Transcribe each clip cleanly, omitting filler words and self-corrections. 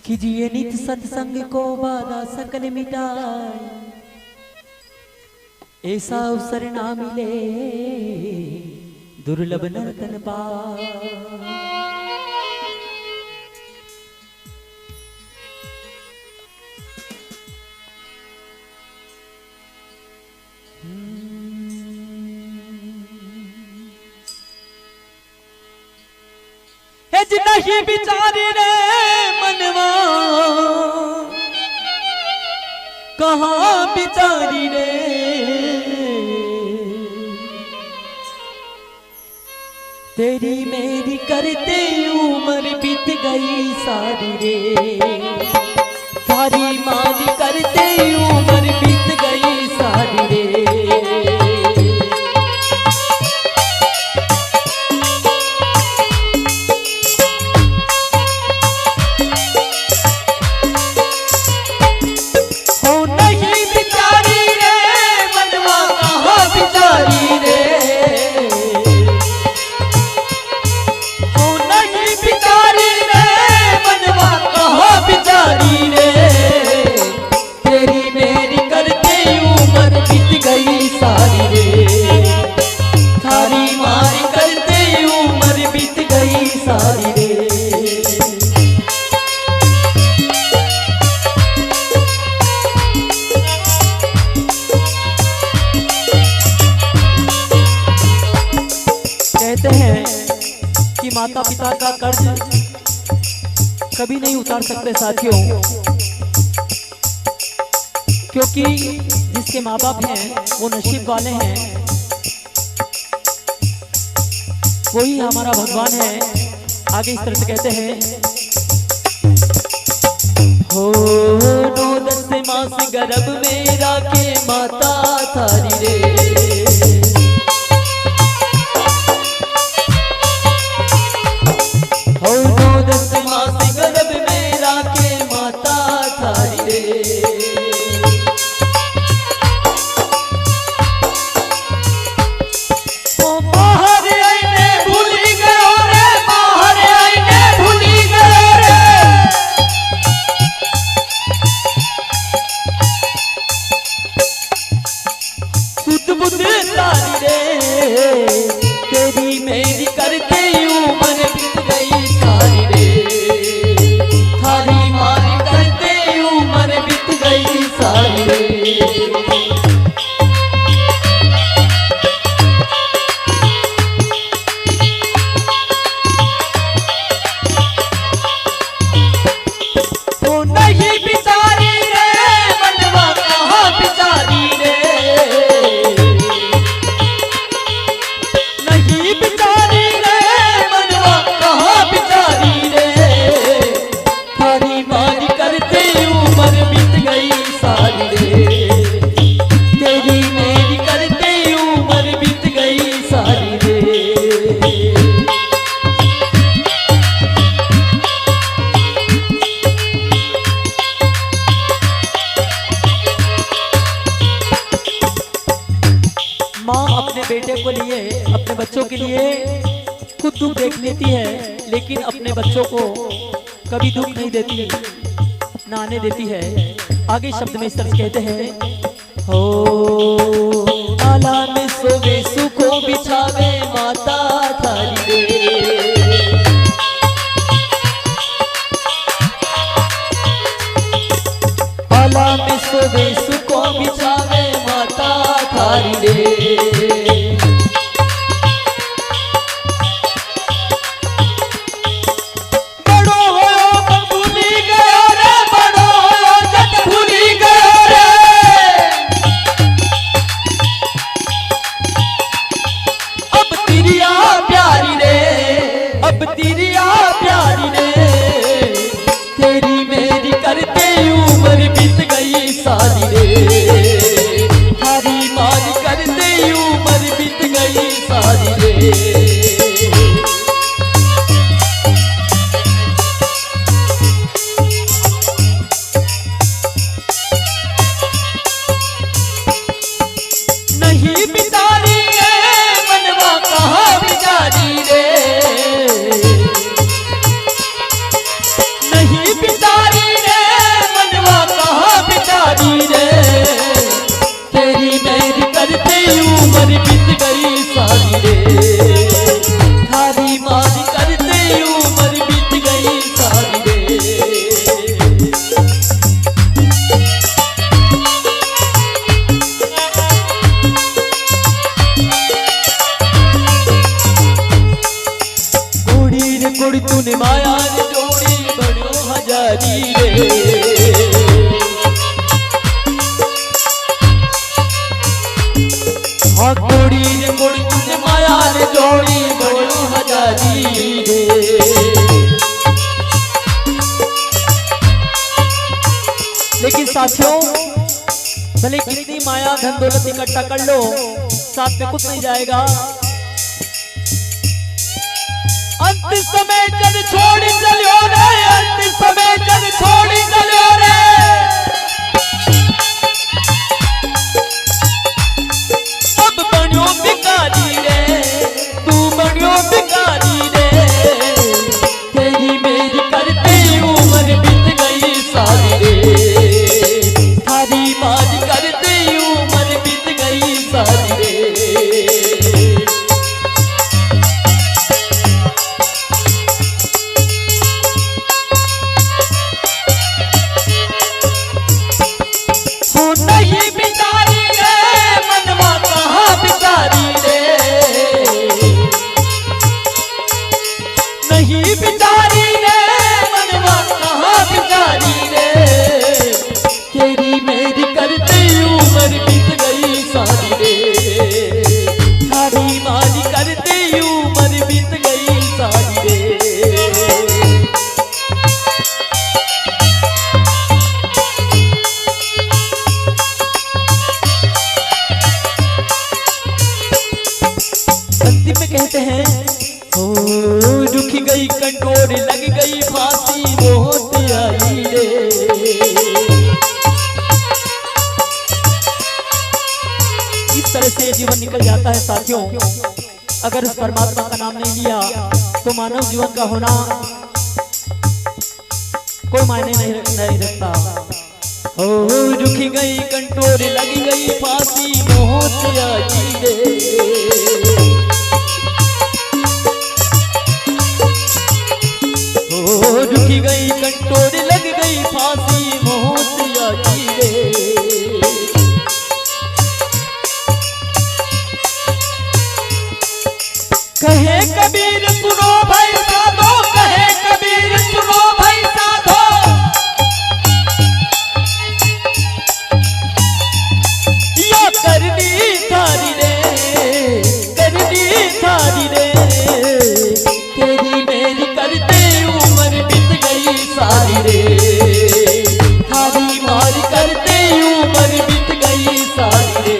कीजिए नित सत्संग को बाधा सकल मिटाए, ऐसा अवसर ना मिले दुर्लभ नर्तन पाए। नहीं बिचारी रे मनवा कहाँ बिचारी रे, तेरी मेरी करते उम्र बीत गई सारी रे, सारी मारी करते उम्र बीत गई सारी रे। कहते हैं कि माता पिता का कर्ज कभी नहीं उतार सकते साथियों, क्योंकि जिसके माँ बाप हैं वो नसीब वाले हैं, वही हमारा भगवान है। आगे इस तरह से कहते हैं, हो 9-10 मास गर्भ में राखे माता थारी रे, हो 9-10 मास गर्भ में राखे माता थारी रे। तेरी मेरी करते उम्र बीत गई सारी रे, थारी मारी करते उम्र बीत गई सारी रे। तो नहीं बिचारी रे मनवा कहाँ बिचारी रे, बिचारी रे मनवा कहाँ बिचारी रे, थारी मारी करते उम्र बीत गई सारी रे, तेरी मेरी करते उम्र बीत गई सारी रे। माँ अपने बेटे को लिए, अपने बच्चों के लिए खुद दुख देख लेती है, लेकिन अपने बच्चों को कभी दुख नहीं देती, ना आने देती है। आगे शब्द में इस तरह कहते हैं, हो आला में सोवे सुखो बिछावे माता थारी रे, आला में सोवे सुखो बिछावे माता थारी रे। अब तिरिया प्यारी रे, तेरी मेरी करते उम्र बीत गई सारी रे, थारी मारी करते उम्र हजारी रे। हाँ कोड़ी रे कोड़ी तुझे माया रे जोड़ी बड़ी हजारी रे। लेकिन साथियों भले कितनी माया धन दौलत इकट्ठा कर लो, साथ में कुछ नहीं जाएगा। अंतिम समय जन छोड़ी चलो रे, अंतिम समय जन छोड़ी चलो रे। अब बनियो भिखारी रे, तू बनियो भिखारी रे। तेरी मेरी करती उम्र बीत गई सारी रे, थारी बात करती उम्र बीत गई सारी रे। नहीं बिचारी रे मनवा कहाँ बिचारी रे, नहीं बिचारी रे मनवा कहाँ बिचारी रे। तेरी मेरी करती उम्र बीत गई सारी रे, थारी मारी करती उम्र बीत गई सारी रे। अंतिम में कहते हैं ओ रुकी गई कंटोर लग गई फांसी बहुत आई रे। इस तरह से जीवन निकल जाता है साथियों। अगर उस परमात्मा का नाम नहीं लिया तो मानव जीवन का होना कोई मायने नहीं रखता। ओ रुकी गई कंटोर लगी गई फांसी बहुत आई रे। रुकी गई कंटोर लग गई फांसी बहुत आई रे। कहे कबीर सुनो भाई साधो, कहे कबीर सुनो भाई साधो। या करनी थारी रे, करनी थारी रे। तेरी मेरी करते उम्र बीत गई सारी रे, थारी मारी करते उम्र बीत गई सारी रे।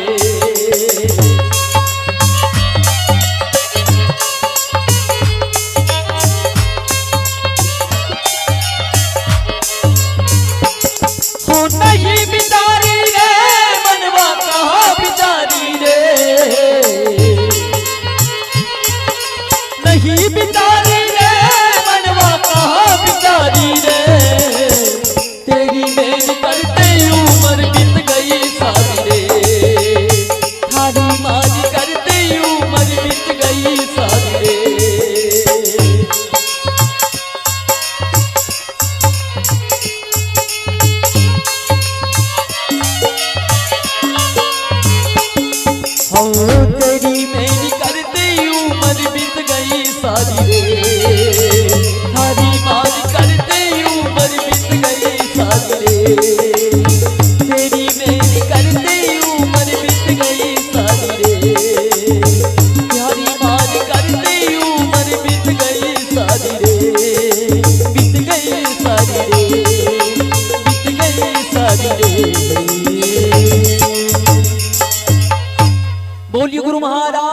हो नहीं बिचारी रे मनवा कहाँ बिचारी रे, नहीं बिचारी रे मनवा कहाँ बिचारी रे। तेरी मेरी करते उम्र बीत गई सारी रे, थारी मारी करते उम्र बीत गई सारी रे। तेरी मेरी करते उम्र बीत गई सारी रे, थारी मारी करते उम्र बीत गई सारी रे। तेरी मेरी करते उम्र बीत गई सारी रे, थारी मारी करते उम्र बीत गई सारी रे। बीत गई सारी रे, बीत गई सारी रे। बोलिए गुरु महाराज।